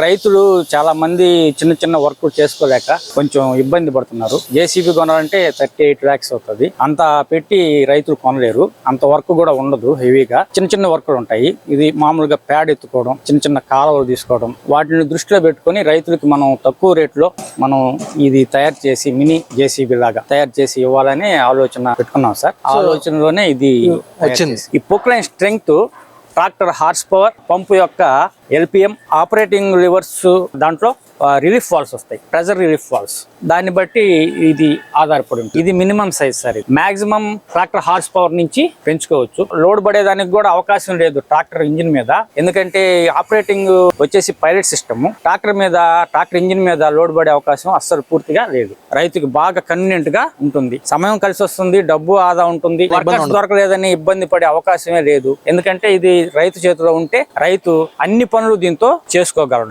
రైతులు చాలా మంది చిన్న చిన్న వర్క్ చేసుకోలేక కొంచెం ఇబ్బంది పడుతున్నారు. జేసీబీ కొనాలంటే 38 lakhs అవుతుంది. అంత పెట్టి రైతులు కొనలేరు. అంత వర్క్ కూడా ఉండదు. హెవీగా చిన్న చిన్న వర్కులు ఉంటాయి. ఇది మామూలుగా ప్యాడ్ ఎత్తుకోవడం, చిన్న చిన్న కాలువలు తీసుకోవడం, వాటిని దృష్టిలో పెట్టుకొని రైతులకి మనం తక్కువ రేట్లో మనం ఇది తయారు చేసి మినీ జేసీబీ లాగా తయారు చేసి ఇవ్వాలని ఆలోచన పెట్టుకున్నాం సార్. ఆలోచనలోనే ఇది వచ్చింది. ఈ Poclain strength, tractor horse power, pump యొక్క ఎల్పిఎం, ఆపరేటింగ్ లివర్స్, దాంట్లో రిలీఫ్ వాల్స్ వస్తాయి, ప్రెజర్ రిలీఫ్ వాల్స్. దాన్ని బట్టి ఇది ఆధారపడి ఉంటుంది. ఇది మినిమం సైజ్ సార్. ఇది మాక్సిమం ట్రాక్టర్ హార్స్ పవర్ నుంచి పెంచుకోవచ్చు. లోడ్ పడేదానికి కూడా అవకాశం లేదు ట్రాక్టర్ ఇంజిన్ మీద. ఎందుకంటే ఆపరేటింగ్ వచ్చేసి పైలట్ సిస్టమ్. ట్రాక్టర్ ఇంజిన్ మీద లోడ్ పడే అవకాశం అస్సలు పూర్తిగా లేదు. రైతుకి బాగా కన్వీనియంట్ గా ఉంటుంది. సమయం కలిసి వస్తుంది, డబ్బు ఆదా ఉంటుంది. వర్కర్స్ దొరకలేదని ఇబ్బంది పడే అవకాశమే లేదు. ఎందుకంటే ఇది రైతు చేతిలో ఉంటే రైతు అన్ని పనులు దీంతో చేసుకోగలడు.